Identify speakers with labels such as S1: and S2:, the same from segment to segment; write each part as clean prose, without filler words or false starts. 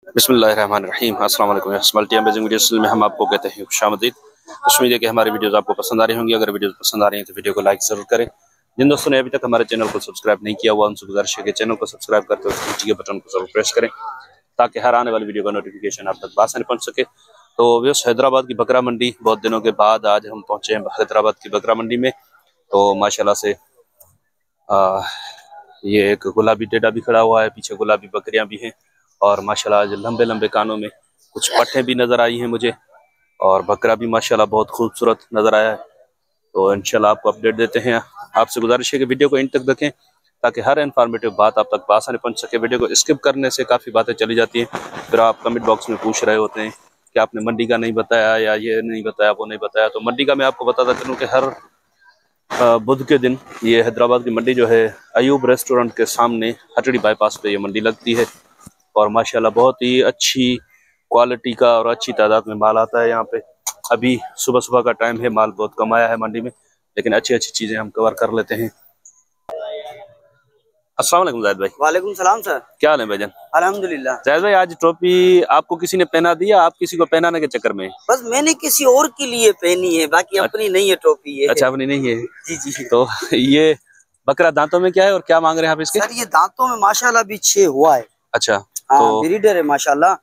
S1: बिस्मिल्लाहिर्रहमानिर्रहीम। अस्सलाम वालेकुम। मल्टी अमेजिंग वीडियोस में हम आपको कहते हैं खुशामदीद। उम्मीद है कि हमारी वीडियोस आपको पसंद आ रही होंगी। अगर वीडियोस पसंद आ रही हैं तो वीडियो को लाइक जरूर करें। जिन दोस्तों ने अभी तक हमारे चैनल को सब्सक्राइब नहीं किया हुआ उनसे गुजारिश है कि चैनल को सब्सक्राइब करते हुए घंटी के बटन को जरूर प्रेस करें ताकि हर आने वाली वीडियो का नोटिफिकेशन आप तक आसानी पहुंच सके। तो व्यूअर्स, हैदराबाद की बकरा मंडी, बहुत दिनों के बाद आज हम पहुंचे हैं हैदराबाद की बकरा मंडी में। तो माशाल्लाह से ये एक गुलाबी टेढ़ा भी खड़ा हुआ है, पीछे गुलाबी बकरियां भी हैं और माशाल्लाह आज लंबे लंबे कानों में कुछ पट्टे भी नजर आई हैं मुझे और बकरा भी माशाल्लाह बहुत खूबसूरत नजर आया है। तो इंशाल्लाह आपको अपडेट देते हैं। आपसे गुजारिश है कि वीडियो को एंड तक देखें ताकि हर इन्फॉर्मेटिव बात आप तक आसानी पहुंच सके। वीडियो को स्किप करने से काफ़ी बातें चली जाती हैं, फिर आप कमेंट बॉक्स में पूछ रहे होते हैं कि आपने मंडी का नहीं बताया या ये नहीं बताया वो नहीं बताया। तो मंडी का मैं आपको बताता चलूँ कि हर बुध के दिन ये हैदराबाद की मंडी जो है अयूब रेस्टोरेंट के सामने हटड़ी बाईपास पे ये मंडी लगती है और माशाल्लाह बहुत ही अच्छी क्वालिटी का और अच्छी तादाद में माल आता है यहाँ पे। अभी सुबह सुबह का टाइम है, माल बहुत कम आया है मंडी में, लेकिन अच्छी अच्छी चीज़ें हम कवर कर लेते हैं। अस्सलाम वालेकुम जाहिद भाई।
S2: वालेकुम सलाम सर,
S1: क्या हाल है भाईजान?
S2: अल्हम्दुलिल्लाह।
S1: जाहिद भाई, आज टोपी आपको किसी ने पहना दिया, आप किसी को पहनाने के चक्कर में?
S2: बस मैंने किसी और के लिए पहनी है, बाकी अपनी नहीं है टोपी ये।
S1: अच्छा, अपनी नहीं है?
S2: जी जी।
S1: तो ये बकरा दांतों में क्या है और क्या मांग रहे हैं आप इसके?
S2: सर ये दांतों में माशाल्लाह भी 6 हुआ है।
S1: अच्छा,
S2: तो ब्रीडर है माशाल्लाह।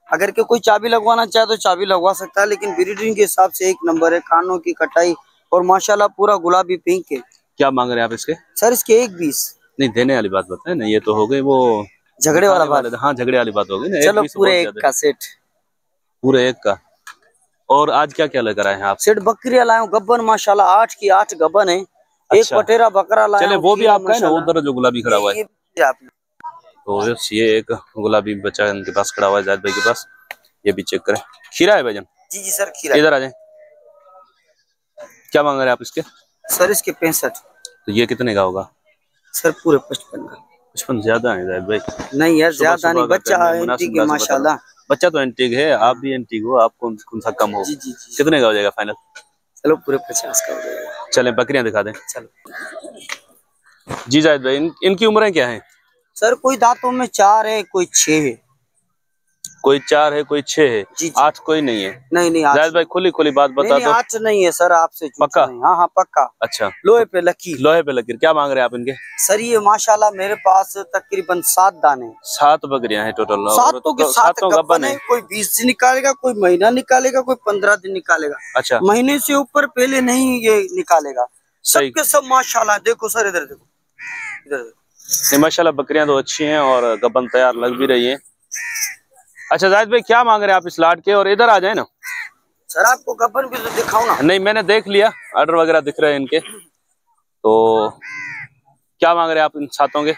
S2: अगर के कोई चाबी लगवाना चाहे तो चाबी लगवा सकता है, लेकिन ब्रीडिंग के हिसाब से 1 नंबर है। कानों की कटाई और माशाल्लाह पूरा गुलाबी पिंक है।
S1: क्या मांग रहे हैं आप इसके?
S2: सर इसके 1.20।
S1: नहीं, देने वाली बात बताए ना, ये तो हो गई वो
S2: झगड़े वाला बात।
S1: हाँ, झगड़े वाली बात हो गई ना।
S2: चलो पूरे 1 का सेट,
S1: पूरे 1 का। और आज क्या क्या लेकर आए हैं आप?
S2: सेट बकरियां लाए हूं, गब्बन माशाल्लाह 8 की 8 गब्बन है।
S1: अच्छा।
S2: 1 पटेरा बकरा लाया।
S1: चले वो भी आपका है ना, उधर जो गुलाबी खड़ा हुआ है? तो ये एक गुलाबी बच्चा इनके पास खड़ा हुआ है, जाहिद भाई के पास। ये भी चेक करें। खीरा है भाईजान?
S2: जी जी सर, खीरा।
S1: इधर आ जाए। क्या मांग रहे हैं आप इसके?
S2: सर इसके 65।
S1: तो ये कितने का होगा?
S2: सर पूरे 55 का।
S1: 55 ज्यादा है जाहिद भाई।
S2: नहीं यार, ज्यादा नहीं, बच्चा एंटीक है माशाल्लाह।
S1: बच्चा तो एंटीक है, आप भी एंटीक हो, आप कौन सा कम हो?
S2: जी जी जी।
S1: कितने का हो जाएगा फाइनल?
S2: चलो पूरे 50 का हो जाएगा।
S1: चलें बकरियां दिखा दें।
S2: चलो
S1: जी जाहिद भाई, इनकी उम्रें क्या हैं?
S2: सर कोई दांतों में 4 है, कोई 6 है।
S1: कोई 4 है, कोई 6 है।
S2: जी जी।
S1: 8 कोई नहीं है?
S2: नहीं
S1: जाहिद भाई खुली खुली बात बता दो।
S2: 8 नहीं है सर, आपसे
S1: पक्का?
S2: हाँ हाँ पक्का।
S1: अच्छा,
S2: लोहे पे लकीर।
S1: लोहे पे लकीर। क्या मांग रहे हैं आप इनके?
S2: सर ये माशाल्लाह मेरे पास तकरीबन 7 दाने।
S1: 7 बकरियां हैं टोटल?
S2: 7 के 7
S1: गब्बन है।
S2: कोई 20 दिन निकालेगा, कोई महीना निकालेगा, कोई 15 दिन निकालेगा।
S1: अच्छा,
S2: महीने से ऊपर पहले नहीं ये निकालेगा। सबके सब माशाल्लाह। देखो सर, इधर देखो, इधर देखो।
S1: माशाल्लाह बकरियां तो अच्छी हैं और गब्बन तैयार लग भी रही हैं। अच्छा जाहिद भाई, क्या मांग रहे हैं आप इस लाट के? और इधर आ जाए ना
S2: सर, आपको गब्बन भी तो दिखाओ ना।
S1: नहीं, मैंने देख लिया, ऑर्डर वगैरह दिख रहे हैं इनके। तो क्या मांग रहे हैं आप इन 7 के?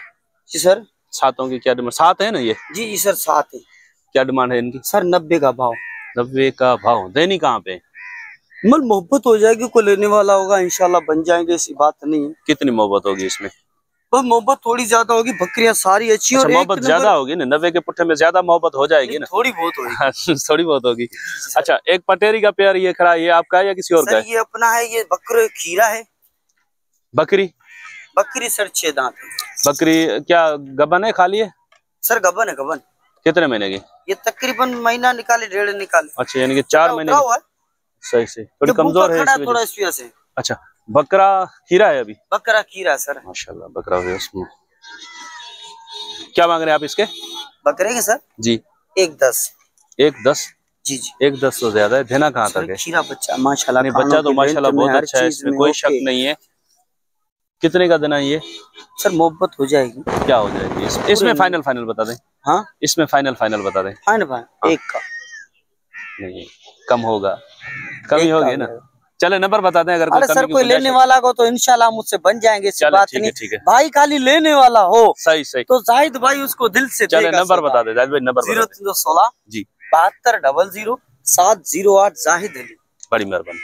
S2: जी सर,
S1: 7 की क्या डिमांड? 7 है ना ये?
S2: जी जी सर 7 है।
S1: क्या डिमांड है इनकी?
S2: सर 90 का भाव।
S1: 90 का भाव। देनी कहाँ पे?
S2: मल मोहब्बत हो जाएगी, कोई लेने वाला होगा इंशाल्लाह बन जाएंगे, ऐसी बात नहीं है।
S1: कितनी मोहब्बत होगी इसमें?
S2: बस मोहब्बत थोड़ी ज्यादा होगी, बकरियां सारी अच्छी।
S1: अच्छा,
S2: और
S1: मोहब्बत ज्यादा होगी ना? 90 के पुट्ठे में ज्यादा मोहब्बत हो जाएगी ना?
S2: थोड़ी बहुत होगी।
S1: थोड़ी बहुत होगी। अच्छा, एक पटेरी का पेयर ये खड़ा, ये आपका है या किसी और का है?
S2: ये अपना है। ये बकरे खीरा है।
S1: बकरी?
S2: बकरी सर 6 दांत है।
S1: बकरी क्या गबन है, खाली है?
S2: सर गबन है, गबन।
S1: कितने महीने की?
S2: ये तकरीबन महीना निकाले, 1.5 निकाले।
S1: अच्छा, यानी कि 4 महीने की। सही से थोड़ी कमजोर है
S2: थोड़ा इस वजह से।
S1: अच्छा, बकरा खीरा है अभी?
S2: बकरा खीरा सर
S1: माशाल्लाह, बकरा है उसमें। क्या मांग रहे हैं आप इसके?
S2: बकरे के सर
S1: जी
S2: 1.10।
S1: 1.10?
S2: जी जी।
S1: 1.10 तो ज्यादा है। देना कहाँ तक है?
S2: खीरा बच्चा माशाल्लाह।
S1: नहीं, बच्चा तो माशाल्लाह बहुत अच्छा है, इसमें कोई शक नहीं है। कितने का देना है ये?
S2: सर मोहब्बत हो जाएगी।
S1: क्या हो जाएगी इसमें? फाइनल बता दें।
S2: हाँ,
S1: इसमें फाइनल बता दें।
S2: फाइनल 1 का
S1: नहीं, कम होगा, कमी होगी ना? चले नंबर बता दें अगर
S2: अरे सर, कोई लेने वाला को तो इंशाल्लाह मुझसे बन जाएंगे, ऐसी बात नहीं।
S1: ठीक है।
S2: भाई खाली लेने वाला हो
S1: सही
S2: तो जाहिद भाई उसको दिल से
S1: चले नंबर बता दे जाहिद भाई। नंबर
S2: 0316
S1: जी
S2: 7200 708 जाहिद अली।
S1: बड़ी मेहरबानी।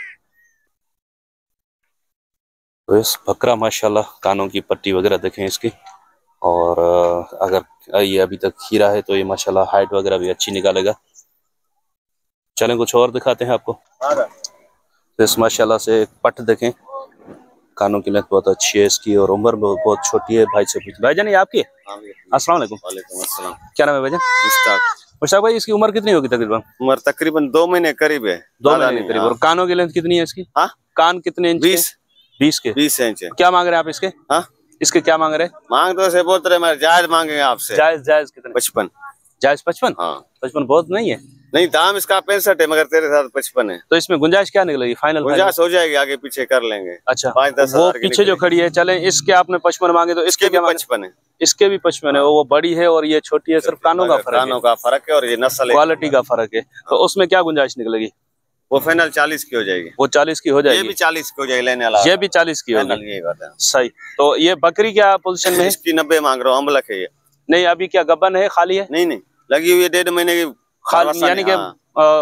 S1: तो इस बकरा माशाल्लाह कानों की पट्टी वगैरह देखें इसकी, और अगर ये अभी तक खीरा है तो ये माशाल्लाह हाइट वगैरह भी अच्छी निकालेगा। चलें कुछ और दिखाते हैं आपको। तो इस माशाल्लाह से एक पट देखें, कानों की लेंथ बहुत अच्छी है इसकी और उम्र बहुत छोटी है। भाई से पूछ, भाईजान ये आपकी है? अस्सलाम वालेकुम।
S3: वालेकुम अस्सलाम।
S1: क्या नाम है भाईजान?
S3: मुश्ताक।
S1: मुश्ताक भाई इसकी उम्र कितनी होगी तकरीबन?
S3: उम्र तकरीबन 2 महीने करीब है।
S1: 2 महीने करीब। और कानों की लेंथ कितनी है इसकी?
S3: हाँ,
S1: कान कितने इंच? 20 के।
S3: 20 इंच।
S1: क्या मांग रहे हैं आप इसके?
S3: हाँ,
S1: इसके क्या मांग रहे हैं?
S3: मांग तो से बोल रहे मैं जायज मांगेंगे आपसे।
S1: जायज कितने?
S3: 55।
S1: जायज 55?
S3: हाँ,
S1: 55 बहुत नहीं है।
S3: नहीं, दाम इसका 65 है, मगर तेरे साथ 55 है।
S1: तो इसमें गुंजाइश क्या निकलेगी? फाइनल
S3: गुंजाइश हो जाएगी, आगे पीछे कर लेंगे।
S1: अच्छा,
S3: 5-10
S1: वो
S3: हजार
S1: पीछे जो खड़ी है, चले इसके आपने 55 मांगे तो इसके क्या
S3: 55 है?
S1: इसके भी 55 है। वो बड़ी है और ये छोटी है, सिर्फ कानों का फर्क है।
S3: कानों का फर्क है और ये नस्ल
S1: क्वालिटी का फर्क है। तो उसमें क्या गुंजाइश निकलेगी?
S3: वो फाइनल 40 की हो जाएगी।
S1: वो 40 की हो जाएगी।
S3: ये भी 40 की हो जाएगी लेने वाला।
S1: ये भी 40 की होगी।
S3: यही बात है।
S1: सही। तो ये बकरी क्या पोजीशन में है?
S3: इसकी 90 मांग रहा हूँ, अम्बलक है ये।
S1: नहीं, अभी क्या गब्बन है, खाली है?
S3: नहीं, लगी हुई है 1.5 महीने की
S1: खाली, यानी कि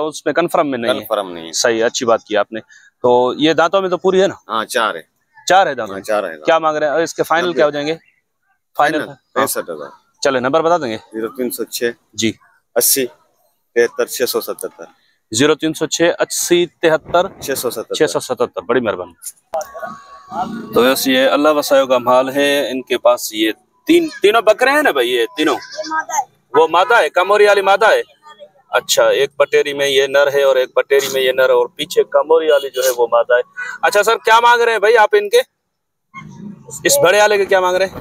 S1: उसमें कंफर्म में नहीं है।
S3: कंफर्म नहीं है।
S1: सही, अच्छी बात की आपने। तो ये दांतों में तो पूरी है ना?
S3: हाँ, 4 है।
S1: 4 है दांतों?
S3: 4 है।
S1: क्या मांग रहे हैं इसके? फाइनल क्या हो जाएंगे? फाइनल
S3: 65,000।
S1: चले नंबर बता देंगे।
S3: 0306
S1: जी
S3: 80 73 677।
S1: 0306 80 73 677। बड़ी मेहरबानी। तो वैसे ये अल्लाह वसायों का माल है। इनके पास ये तीनों बकरे हैं ना भाई? ये तीनों वो मादा है, कमोरी वाली मादा है। अच्छा, एक पटेरी में ये नर है और एक पटेरी में ये नर है और पीछे कमोरी वाली जो है वो मादा है। अच्छा सर, क्या मांग रहे हैं भाई आप इनके? इस बड़े वाले के क्या मांग रहे हैं?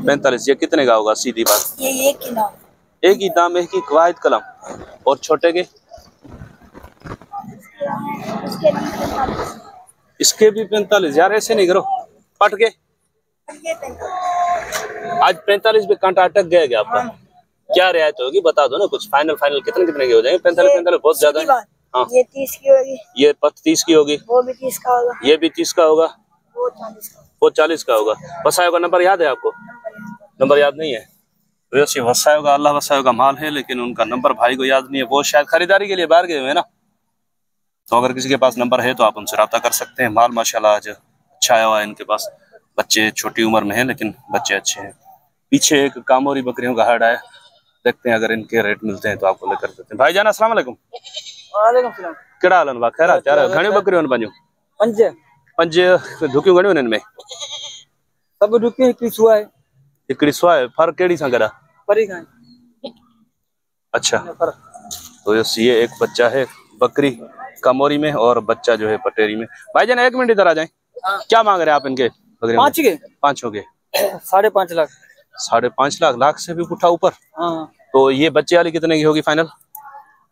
S1: 45। ये कितने का होगा? सीधी बात,
S2: ये एक ही दाम,
S1: एक ही दाम, एक ही वाहिद कलम। और छोटे के? इसके भी 45। यार ऐसे नहीं करो, पट के आज 45 पे कांटा अटक गया क्या आपका? क्या रियायत होगी बता दो ना कुछ। फाइनल कितने के हो जाएंगे? 45 बहुत ज्यादा है। हाँ,
S2: ये 30 की होगी,
S1: ये 30 की होगी,
S2: वो भी 30 का होगा,
S1: ये भी 30 का होगा,
S2: वो 40 का,
S1: वो 40 का होगा। वसायों का नंबर याद है आपको? नंबर याद नहीं है? वैसे वसायों का, अल्लाह वसायों का माल है, लेकिन उनका नंबर भाई को याद नहीं है। वो शायद खरीदारी के लिए बाहर गए हुए हैं ना। तो अगर किसी के पास नंबर है तो आप उनसे रब्ता कर सकते हैं। माल माशाल्लाह आज अच्छा आया हुआ है इनके पास। बच्चे छोटी उम्र में हैं लेकिन बच्चे अच्छे हैं। पीछे एक कामोरी बकरियों का हट है, देखते हैं अगर इनके रेट मिलते हैं तो आपको लेकर देते हैं। भाईजान अस्सलाम वालेकुम।
S2: वालेकुम सलाम।
S1: केड़ा हाल है? खैर यार, घणी बकरियों ने पंजो पंजे ढुकियूं घणियों इनमें?
S2: सब ढुकी किसुआ है,
S1: हिकड़ी सुआ है। फर्क केड़ी सा करा?
S2: परी का।
S1: अच्छा, तो ये एक बच्चा है बकरी कमोरी में और बच्चा जो है पटेरी में। भाईजान 1 मिनट इधर आ जाएं। क्या मांग रहे हैं आप इनके? 5 हो गए।
S2: 5.5 लाख।
S1: 5.5 लाख? लाख से भी उठा ऊपर।
S2: हाँ।
S1: तो ये बच्चे वाली कितने की होगी फाइनल?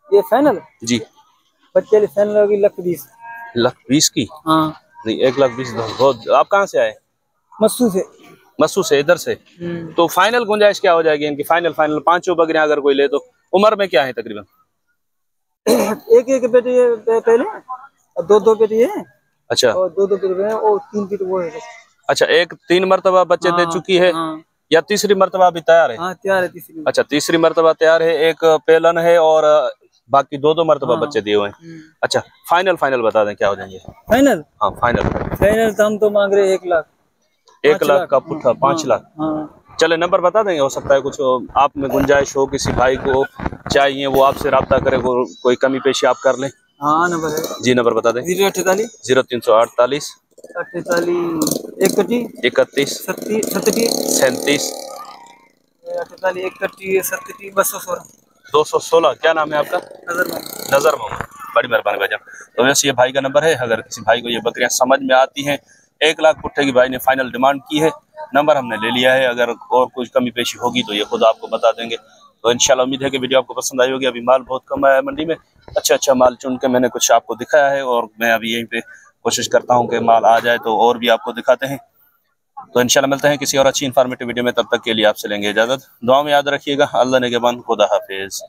S2: ये फाइनल
S1: जी,
S2: बच्चे वाली फाइनल होगी 1,20,000।
S1: 1,20,000 की?
S2: हाँ।
S1: नहीं, 1,20,000 बहुत। आप कहाँ से आए? मस्सू से, इधर से। तो फाइनल गुंजाइश क्या हो जाएगी इनकी? फाइनल 5 बकरियां अगर कोई ले तो। उम्र में क्या है तकरीबन?
S2: एक बेटी पहले और 2 बेटी है।
S1: अच्छा,
S2: और 2 बेटी है और 3 बेटी वो है।
S1: अच्छा, एक 3 मरतबा बच्चे दे चुकी है। या तीसरी मरतबा भी तैयार है?
S2: हाँ, तैयार है तीसरी।
S1: अच्छा, तीसरी मरतबा तैयार है। एक पेलन है और बाकी 2 मरतबा बच्चे दिए हुए हैं। अच्छा, फाइनल बता दें क्या हो जाएंगे?
S2: फाइनल? हाँ,
S1: फाइनल
S2: तो हम तो मांग रहे 1 लाख।
S1: 1 लाख का पुट्ठा, 5 लाख। चले नंबर बता देंगे, हो सकता है कुछ आप में गुंजाइश हो, किसी भाई को चाहिए वो आपसे रब्ता करे, कोई कमी पेशी आप कर लें।
S2: हाँ, नंबर है
S1: जी, नंबर बता दें।
S2: 048
S1: 0348
S2: 48
S1: 31 37 216। क्या नाम है आपका? नजर मोहम्मद। बड़ी मेहरबानी भाईजान। तो वैसे ये भाई का नंबर है, अगर किसी भाई को ये बकरियां समझ में आती हैं। 1 लाख पुट्ठे की भाई ने फाइनल डिमांड की है। नंबर हमने ले लिया है, अगर और कुछ कमी पेशी होगी तो ये खुद आपको बता देंगे। तो इंशाल्लाह उम्मीद है कि वीडियो आपको पसंद आई होगी। अभी माल बहुत कम आया है मंडी में, अच्छा माल चुन के मैंने कुछ आपको दिखाया है और मैं अभी यहीं पे कोशिश करता हूँ कि माल आ जाए तो और भी आपको दिखाते हैं। तो इंशाल्लाह मिलते हैं किसी और अच्छी इन्फॉर्मेटिव वीडियो में। तब तक के लिए आपसे लेंगे इजाजत। दुआ में याद रखिएगा। अल्लाह ने के बाद खुदा हाफिज।